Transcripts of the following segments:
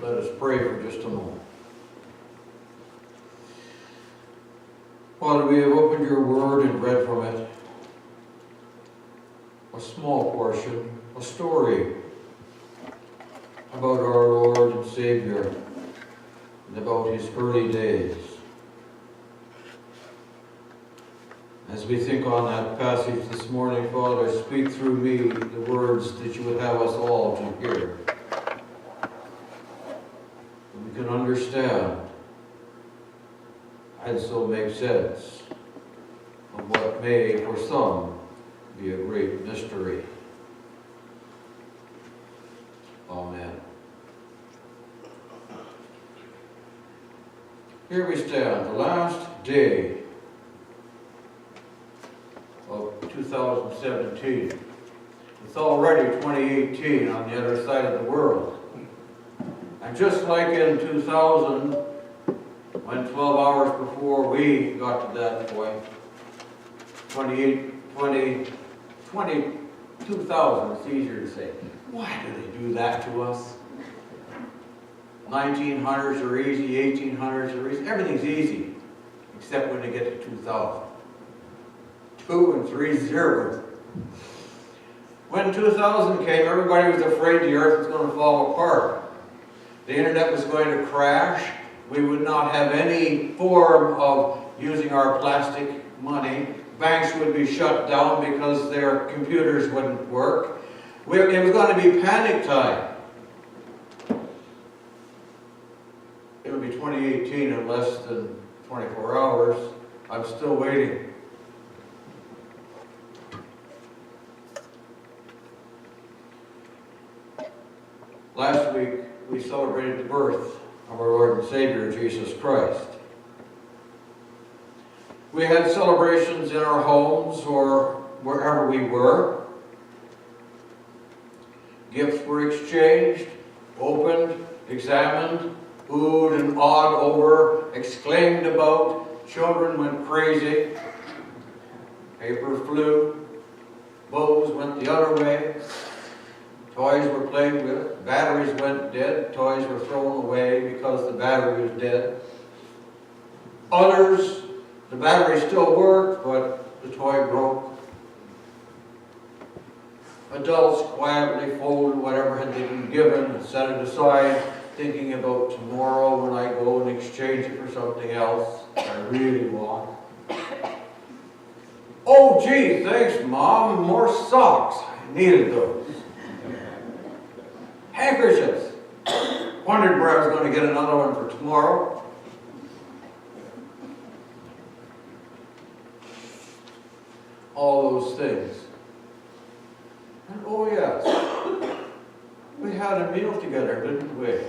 Let us pray for just a moment. Father, we have opened your word and read from it a small portion, a story about our Lord and Savior and about his early days. As we think on that passage this morning, Father, speak through me the words that you would have us all to hear. And we can understand and so make sense of what may, for some, be a great mystery. Amen. Here we stand, the last day of 2017. It's already 2018 on the other side of the world. And just like in 2000, when 12 hours before we got to that point, 2000, it's easier to say. Why do they do that to us? 1900s are easy, 1800s are easy. Everything's easy, except when they get to 2000. 2 and 3 zeros. When 2000 came, everybody was afraid the earth was going to fall apart. The internet was going to crash. We would not have any form of using our plastic money. Banks would be shut down because their computers wouldn't work. It was going to be panic time. It would be 2018 in less than 24 hours. I'm still waiting. Last week, we celebrated the birth of our Lord and Savior, Jesus Christ. We had celebrations in our homes or wherever we were. Gifts were exchanged, opened, examined, oohed and awed over, exclaimed about. Children went crazy. Paper flew. Bows went the other way. Toys were played with. Batteries went dead. Toys were thrown away because the battery was dead. Others, the battery still worked, but the toy broke. Adults quietly folded whatever had been given and set it aside, thinking about tomorrow when I go and exchange it for something else I really want. Oh, gee, thanks, Mom. More socks. I needed those. Handkerchiefs. Wondered where I was going to get another one for tomorrow. All those things. And oh yes, we had a meal together, didn't we?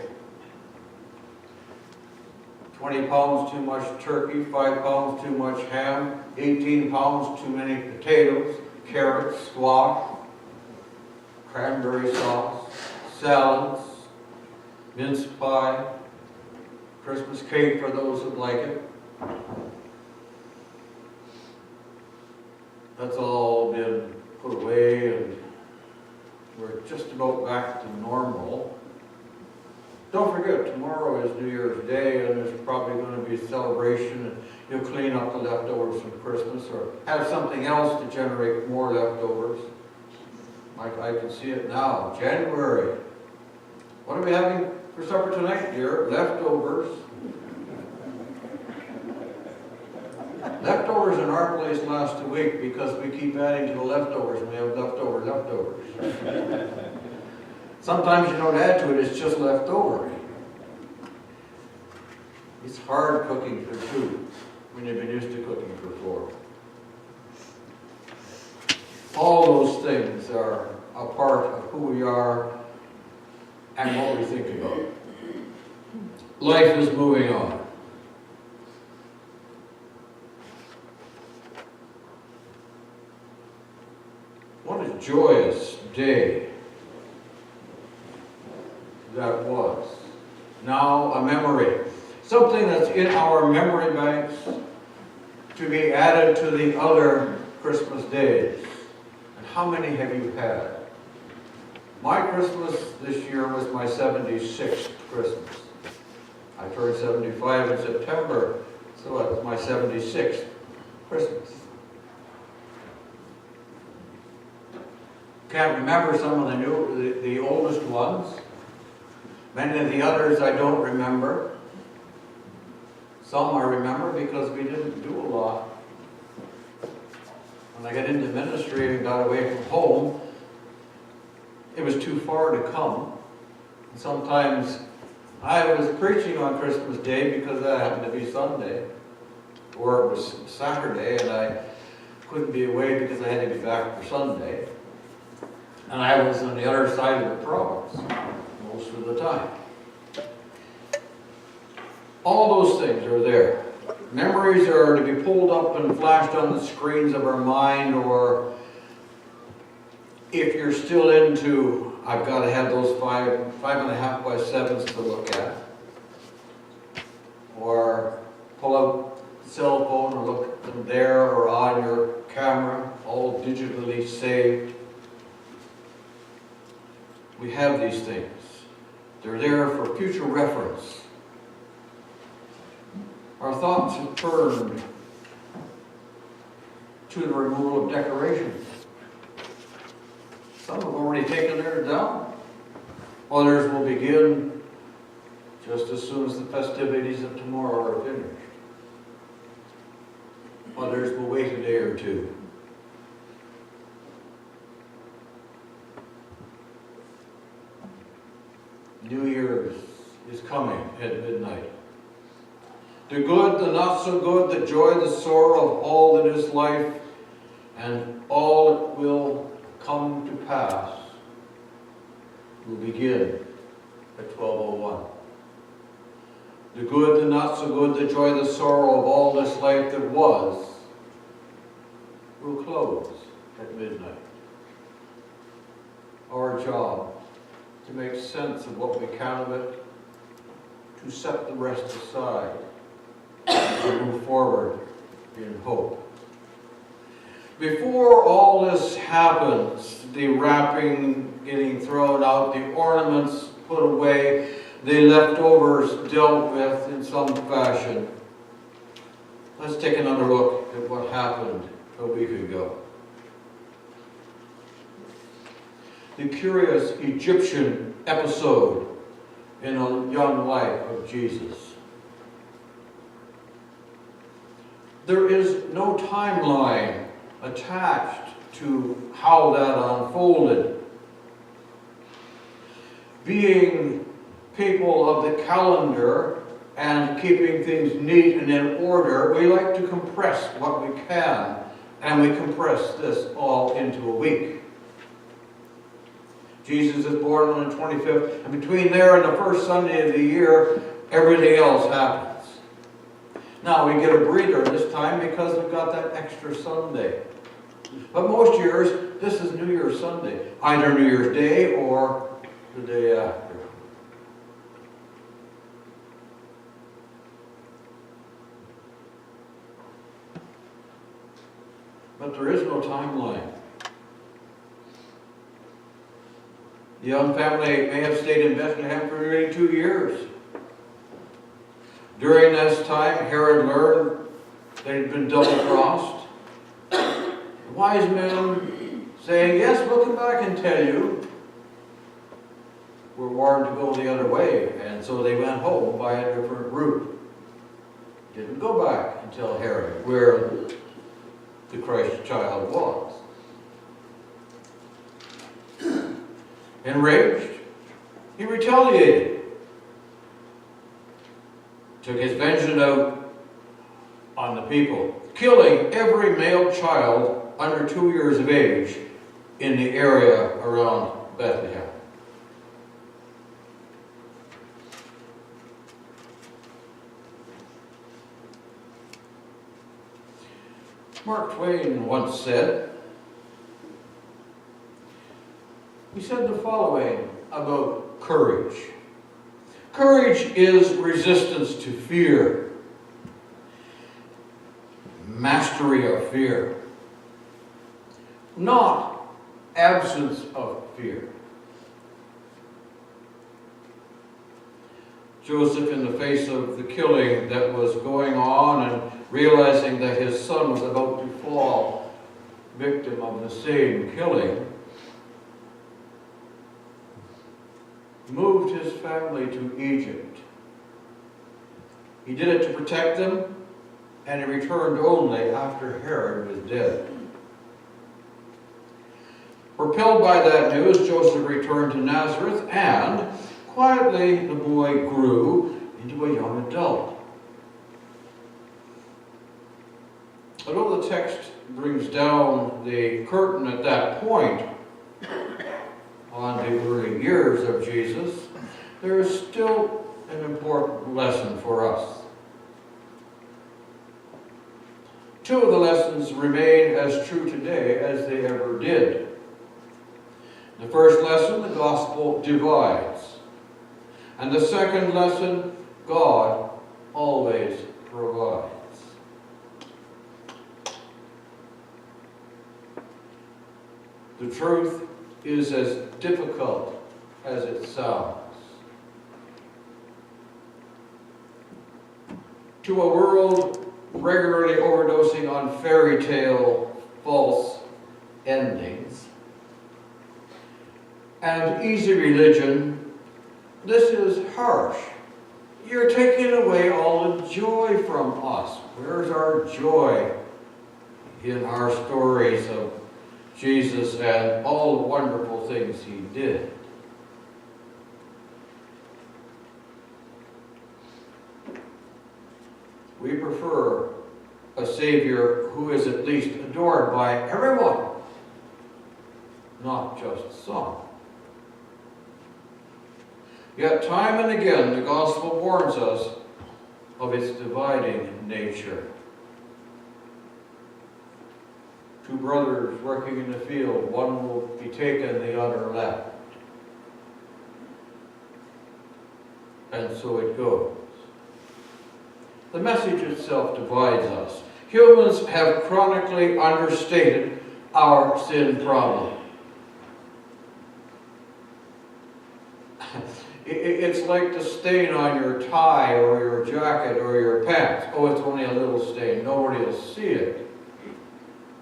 20 pounds too much turkey, 5 pounds too much ham, 18 pounds too many potatoes, carrots, squash, cranberry sauce, salads, mince pie, Christmas cake for those that like it. That's all been put away and we're just about back to normal. Don't forget, tomorrow is New Year's Day and there's probably going to be a celebration and you'll clean up the leftovers from Christmas or have something else to generate more leftovers. I can see it now, January. What are we having for supper tonight, dear? Leftovers. Leftovers in our place last a week because we keep adding to the leftovers and we have leftovers. Sometimes you don't add to it, it's just leftover. It's hard cooking for two when you've been used to cooking for four. All those things are a part of who we are and what we think about. Life is moving on. What a joyous day that was. Now a memory. Something that's in our memory banks to be added to the other Christmas days. And how many have you had? My Christmas this year was my 76th Christmas. I turned 75 in September, so it's my 76th Christmas. Can't remember some of the oldest ones. Many of the others I don't remember. Some I remember because we didn't do a lot. When I got into ministry and got away from home, it was too far to come. And sometimes I was preaching on Christmas Day because that happened to be Sunday, or it was Saturday, and I couldn't be away because I had to be back for Sunday. And I was on the other side of the province most of the time. All those things are there. Memories are to be pulled up and flashed on the screens of our mind, or if you're still into, I've got to have those 5.5 by 7s to look at, or pull out the cell phone or look at them there or on your camera, all digitally saved. We have these things. They're there for future reference. Our thoughts have turned to the removal of decorations. Some have already taken theirs down. Others will begin just as soon as the festivities of tomorrow are finished. Others will wait a day or two. New Year's is coming at midnight. The good, the not so good, the joy, the sorrow of all that is life, and all that will come to pass will begin at 12:01. The good, the not so good, the joy, the sorrow of all this life that was will close at midnight. Our job to make sense of what we can of it, to set the rest aside, to move forward in hope. Before all this happens, the wrapping getting thrown out, the ornaments put away, the leftovers dealt with in some fashion, let's take another look at what happened a week ago. The curious Egyptian episode in a young life of Jesus. There is no timeline attached to how that unfolded. Being people of the calendar and keeping things neat and in order, we like to compress what we can, and we compress this all into a week. Jesus is born on the 25th, and between there and the first Sunday of the year, everything else happens. Now, we get a breather this time because we've got that extra Sunday. But most years, this is New Year's Sunday, either New Year's Day or the day after. But there is no timeline. The young family may have stayed in Bethlehem for nearly 2 years. During this time, Herod learned that he'd been double-crossed. The wise men saying, yes, we'll come back and tell you, were warned to go the other way, and so they went home by a different route. Didn't go back and tell Herod where the Christ child was. Enraged, he retaliated. Took his vengeance out on the people, killing every male child under 2 years of age in the area around Bethlehem. Mark Twain once said, he said the following about courage. Courage is resistance to fear, mastery of fear, not absence of fear. Joseph, in the face of the killing that was going on and realizing that his son was about to fall victim of the same killing, moved his family to Egypt. He did it to protect them, and he returned only after Herod was dead. Propelled by that news, Joseph returned to Nazareth, and quietly the boy grew into a young adult. Although the text brings down the curtain at that point on the early years of Jesus, there is still an important lesson for us. Two of the lessons remain as true today as they ever did. The first lesson, the gospel divides. And the second lesson, God always provides. The truth is as difficult as it sounds. To a world regularly overdosing on fairy tale false endings and easy religion, this is harsh. You're taking away all the joy from us. Where's our joy in our stories of Jesus and all the wonderful things he did? We prefer a Savior who is at least adored by everyone, not just some. Yet time and again the gospel warns us of its dividing nature. Two brothers working in the field, one will be taken, the other left. And so it goes. The message itself divides us. Humans have chronically understated our sin problem. It's like the stain on your tie or your jacket or your pants. Oh, it's only a little stain. Nobody will see it.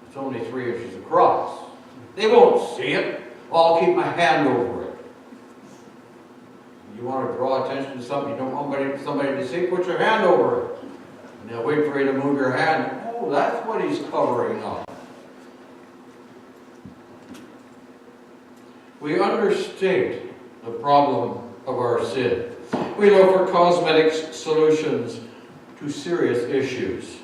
It's only 3 inches across. They won't see it. I'll keep my hand over it. You want to draw attention to something you don't want somebody to see, put your hand over it. And they'll wait for you to move your hand. Oh, that's what he's covering up. We understate the problem of our sin. We look for cosmetic solutions to serious issues.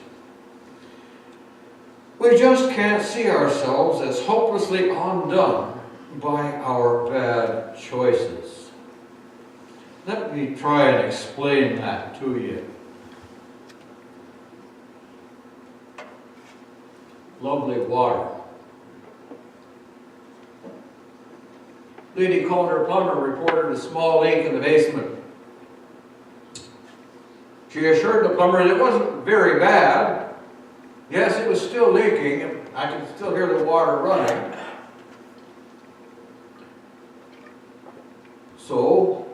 We just can't see ourselves as hopelessly undone by our bad choices. Let me try and explain that to you. Lovely water. Lady Calder Plumber reported a small leak in the basement. She assured the plumber that it wasn't very bad. Yes, it was still leaking. I could still hear the water running. So,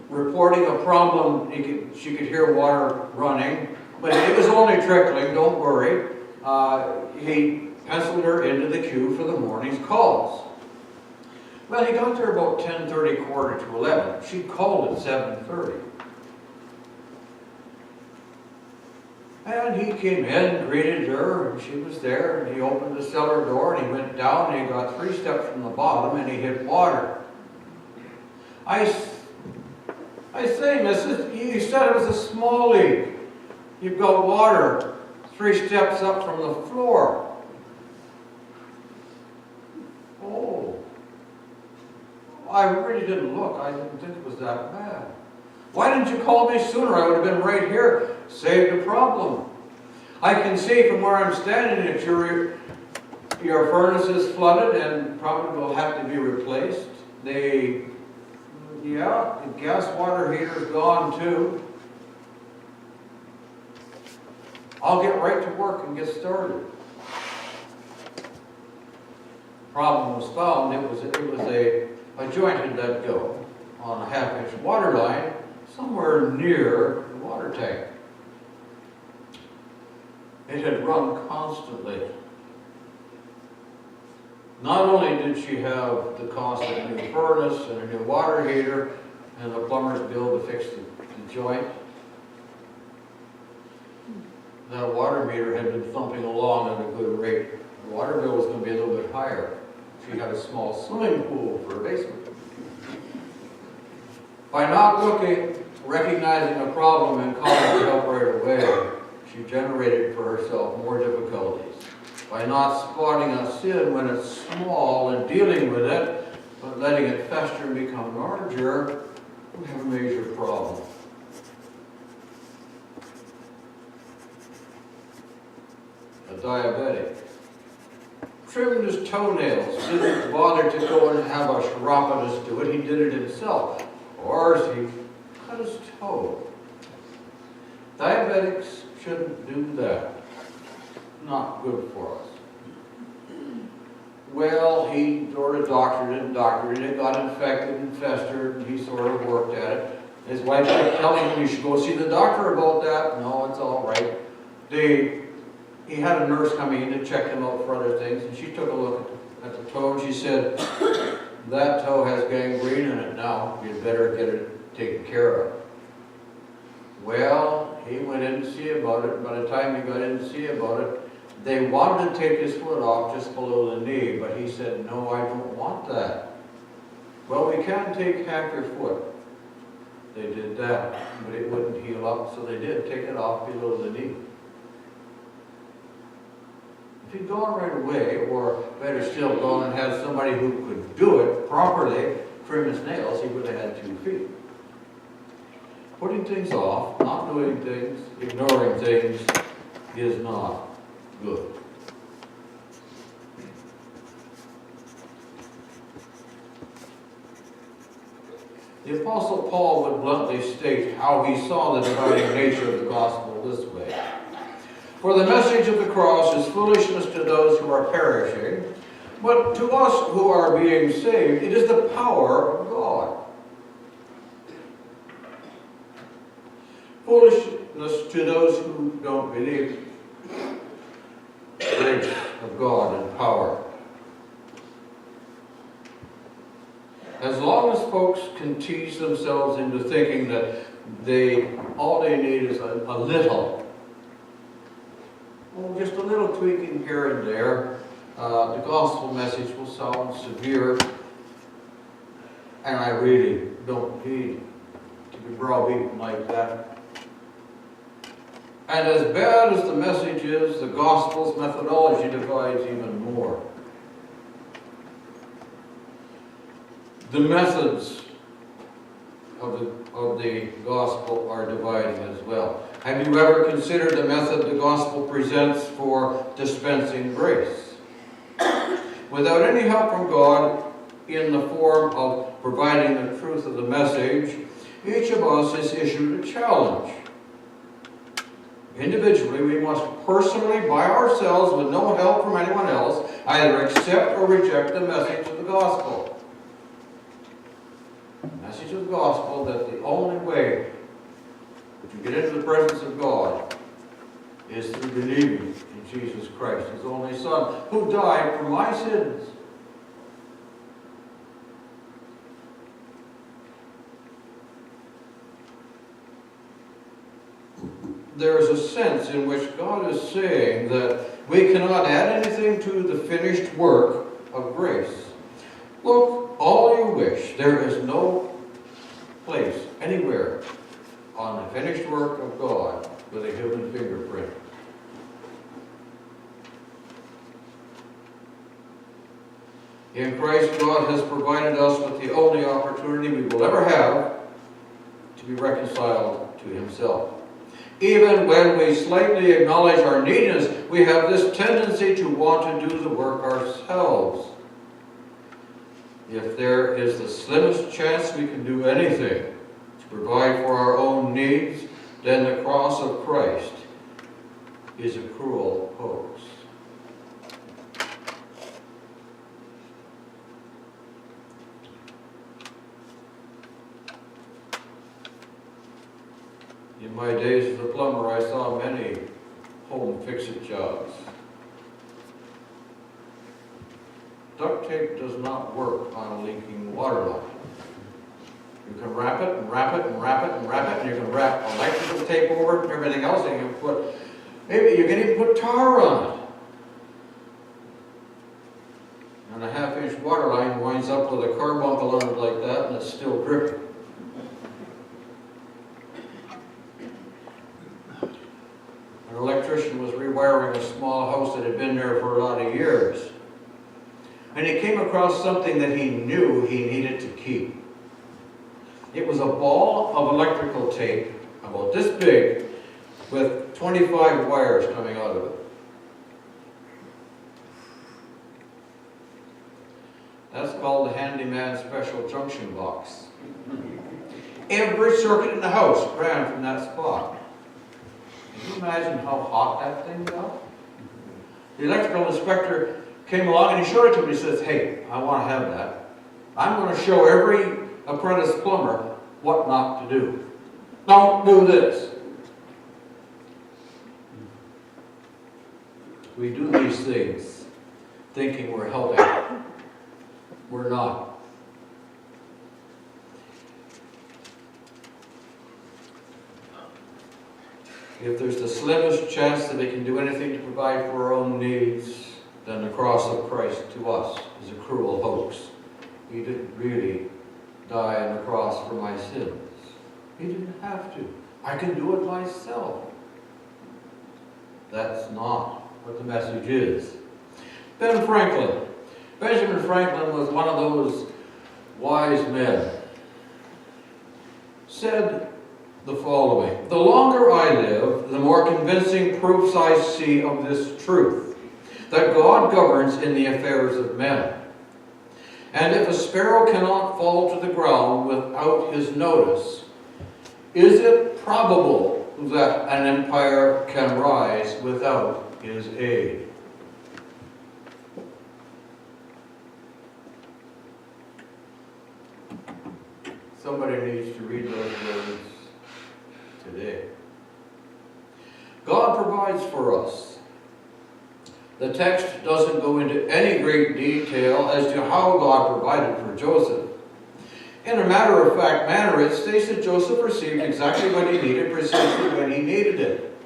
reporting a problem, she could hear water running, but it was only trickling, don't worry. He penciled her into the queue for the morning's calls. Well, he got there about 10:30, quarter to 11. She called at 7:30. And he came in, greeted her, and she was there, and he opened the cellar door, and he went down, and he got 3 steps from the bottom, and he hit water. I say, missus, you said it was a small leak. You've got water 3 steps up from the floor. Oh. I really didn't look. I didn't think it was that bad. Why didn't you call me sooner? I would have been right here. Saved the problem. I can see from where I'm standing that your furnace is flooded and probably will have to be replaced. The gas water heater's gone too. I'll get right to work and get started. Problem was found. It was a joint had let go on a 1/2-inch water line, somewhere near the water tank. It had run constantly. Not only did she have the cost of a new furnace and a new water heater and the plumber's bill to fix the joint, that water meter had been thumping along at a good rate. The water bill was going to be a little bit higher. She had a small swimming pool for a basement. By not recognizing a problem and calling it up right away, she generated for herself more difficulties. By not spotting a sin when it's small and dealing with it, but letting it fester and become larger, we have a major problem. A diabetic trimmed his toenails, didn't bother to go and have a chiropodist do it, he did it himself. Or he cut his toe. Diabetics shouldn't do that. Not good for us. Well, the doctor it, it got infected and festered, and he sort of worked at it. His wife kept telling him, you should go see the doctor about that. No, it's all right. He had a nurse coming in to check him out for other things, and she took a look at the toe, and she said, that toe has gangrene in it now. You'd better get it taken care of. Well, he went in to see about it. By the time he got in to see about it, they wanted to take his foot off just below the knee, but he said, no, I don't want that. Well, we can take half your foot. They did that, but it wouldn't heal up, so they did take it off below the knee. If he'd gone right away, or better still, gone and had somebody who could do it properly, trim his nails, he would have had 2 feet. Putting things off, not doing things, ignoring things, is not good. The Apostle Paul would bluntly state how he saw the dividing nature of the gospel this way. For the message of the cross is foolishness to those who are perishing, but to us who are being saved, it is the power of God. Foolishness to those who don't believe. Grace of God and power. As long as folks can tease themselves into thinking that all they need is a little, well, just a little tweaking here and there, the gospel message will sound severe, and I really don't need to be browbeaten like that. And as bad as the message is, the gospel's methodology divides even more. The methods of the gospel are dividing as well. Have you ever considered the method the gospel presents for dispensing grace? Without any help from God in the form of providing the truth of the message, each of us is issued a challenge. Individually, we must personally, by ourselves, with no help from anyone else, either accept or reject the message of the gospel. The message of the gospel that the only way to get into the presence of God is through believing in Jesus Christ, His only Son, who died for my sins. There is a sense in which God is saying that we cannot add anything to the finished work of grace. Look all you wish. There is no place anywhere on the finished work of God with a human fingerprint. In Christ, God has provided us with the only opportunity we will ever have to be reconciled to Himself. Even when we slightly acknowledge our neediness, we have this tendency to want to do the work ourselves. If there is the slimmest chance we can do anything to provide for our own needs, then the cross of Christ is a cruel hoax. In my days as a plumber, I saw many home fix-it jobs. Duct tape does not work on a leaking water line. You can wrap it and wrap it and wrap it and wrap it, and you can wrap electrical tape over it and everything else, and you can put, maybe you can even put tar on it. And a half-inch water line winds up with a carbuncle on it like that, and it's still dripping. An electrician was rewiring a small house that had been there for a lot of years. And he came across something that he knew he needed to keep. It was a ball of electrical tape, about this big, with 25 wires coming out of it. That's called the handyman special junction box. Every circuit in the house ran from that spot. Can you imagine how hot that thing got? The electrical inspector came along and he showed it to me. He says, hey, I want to have that. I'm going to show every apprentice plumber what not to do. Don't do this. We do these things thinking we're helping. We're not. If there's the slimmest chance that we can do anything to provide for our own needs, then the cross of Christ to us is a cruel hoax. He didn't really die on the cross for my sins. He didn't have to. I can do it myself. That's not what the message is. Ben Franklin. Benjamin Franklin was one of those wise men. Said the following: the longer I live, the more convincing proofs I see of this truth, that God governs in the affairs of men. And if a sparrow cannot fall to the ground without his notice, is it probable that an empire can rise without his aid? Somebody needs to read those words today. God provides for us. The text doesn't go into any great detail as to how God provided for Joseph. In a matter-of-fact manner, it states that Joseph received exactly what he needed, precisely when he needed it.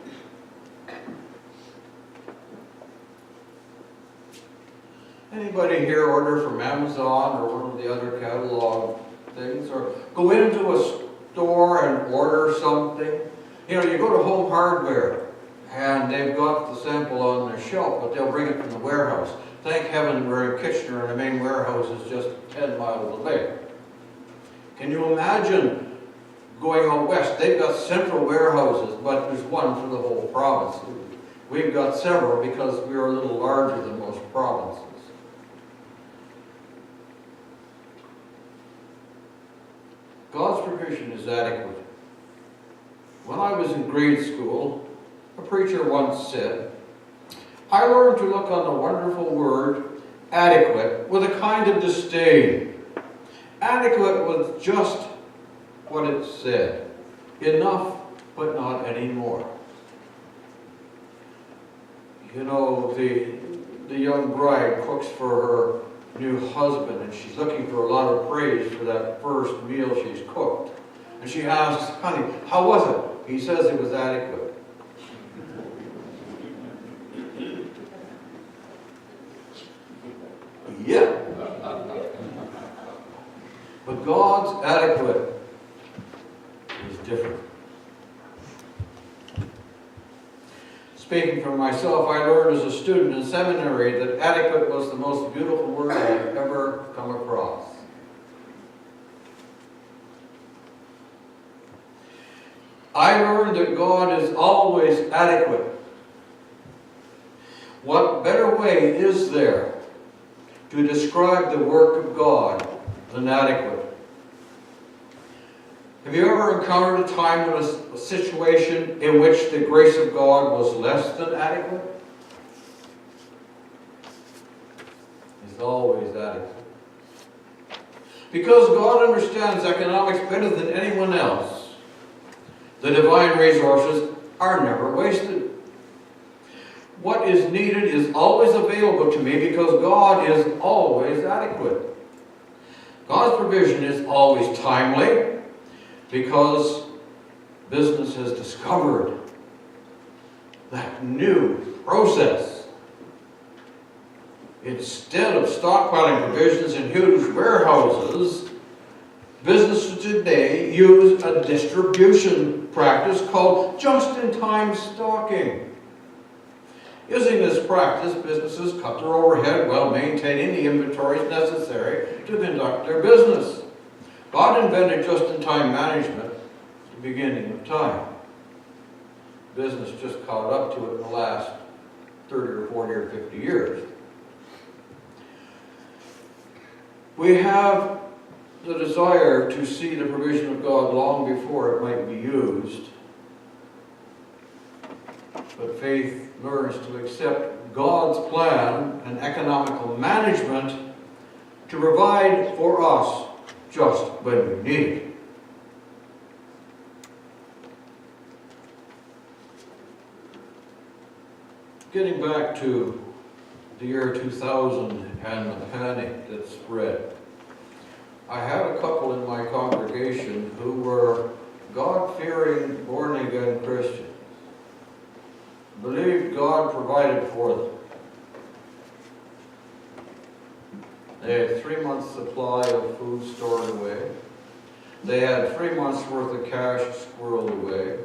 Anybody here order from Amazon or one of the other catalog things, or go into a store and order something? You know, you go to Home Hardware and they've got the sample on their shelf, but they'll bring it from the warehouse. Thank heaven we're in Kitchener and the main warehouse is just 10 miles away. Can you imagine going out west? They've got central warehouses, but there's one for the whole province. We've got several because we're a little larger than most provinces. God's provision is adequate. When I was in grade school, a preacher once said, I learned to look on the wonderful word adequate with a kind of disdain. Adequate was just what it said. Enough, but not any more. You know, the young bride cooks for her new husband, and she's looking for a lot of praise for that first meal she's cooked. And she asks, honey, how was it? He says it was adequate. Yeah. But God's adequate is different. Speaking for myself, I learned as a student in seminary that adequate was the most beautiful word I've ever come across. I learned that God is always adequate. What better way is there to describe the work of God than adequate? Have you ever encountered a time in a situation in which the grace of God was less than adequate? It's always adequate. Because God understands economics better than anyone else, The divine resources are never wasted. What is needed is always available to me because God is always adequate. God's provision is always timely because business has discovered that new process. Instead of stockpiling provisions in huge warehouses, businesses today use a distribution practice called just-in-time stocking. Using this practice, businesses cut their overhead while maintaining the inventories necessary to conduct their business. God invented just-in-time management at the beginning of time. Business just caught up to it in the last 30 or 40 or 50 years. We have the desire to see the provision of God long before it might be used. But faith learns to accept God's plan and economical management to provide for us just when we need it. Getting back to the year 2000 and the panic that spread, I had a couple in my congregation who were God-fearing, born-again Christians. Believed God provided for them. They had 3 months' supply of food stored away. They had 3 months' worth of cash squirreled away.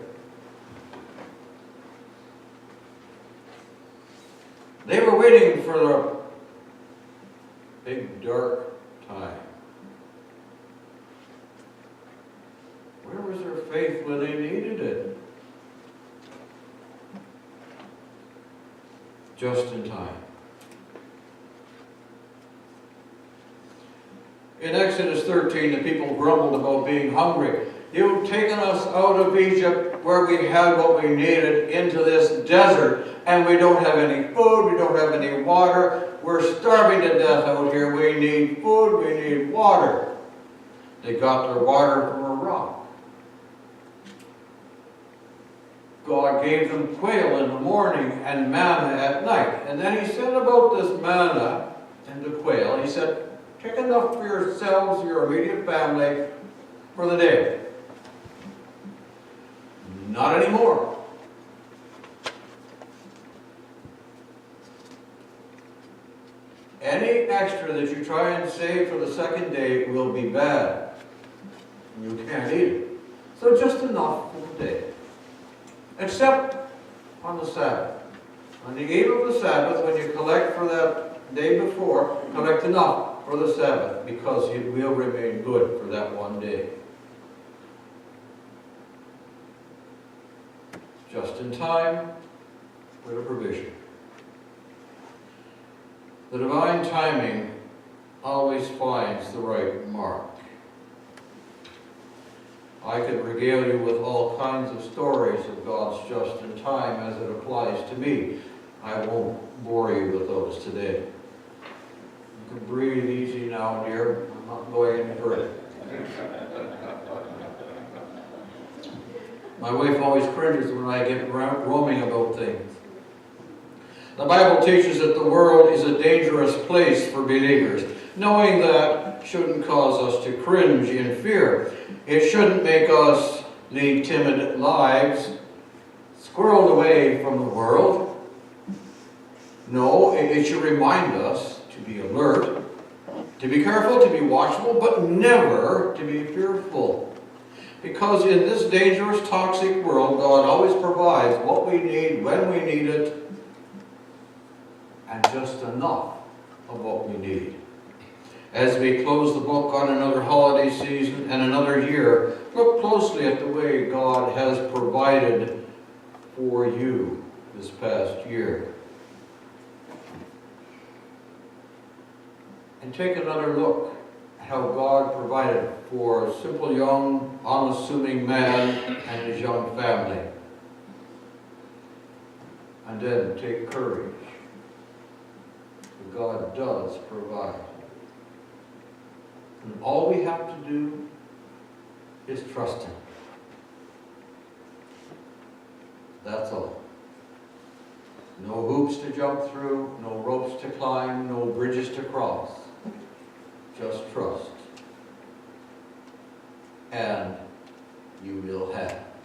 They were waiting for the big dark time. Where was their faith when they needed it? Just in time. In Exodus 13, the people grumbled about being hungry. You've taken us out of Egypt where we had what we needed into this desert, and we don't have any food, we don't have any water. We're starving to death out here. We need food, we need water. They got their water from a rock. God gave them quail in the morning and manna at night. And then he said about this manna and the quail, he said, take enough for yourselves, your immediate family, for the day. Not anymore. Any extra that you try and save for the second day will be bad. You can't eat it. So just enough for the day. Except on the Sabbath. On the eve of the Sabbath, when you collect for that day before, collect enough for the Sabbath, because it will remain good for that one day. Just in time for the provision. The divine timing always finds the right mark. I could regale you with all kinds of stories of God's just in time as it applies to me. I won't bore you with those today. You can breathe easy now, dear. I'm not going any further. My wife always cringes when I get roaming about things. The Bible teaches that the world is a dangerous place for believers. Knowing that shouldn't cause us to cringe in fear. It shouldn't make us lead timid lives, squirreled away from the world. No, it should remind us to be alert, to be careful, to be watchful, but never to be fearful. Because in this dangerous, toxic world, God always provides what we need, when we need it, and just enough of what we need. As we close the book on another holiday season and another year, look closely at the way God has provided for you this past year. And take another look at how God provided for a simple, young, unassuming man and his young family. And then take courage. God does provide. And all we have to do is trust Him. That's all. No hoops to jump through, no ropes to climb, no bridges to cross. Just trust. And you will have.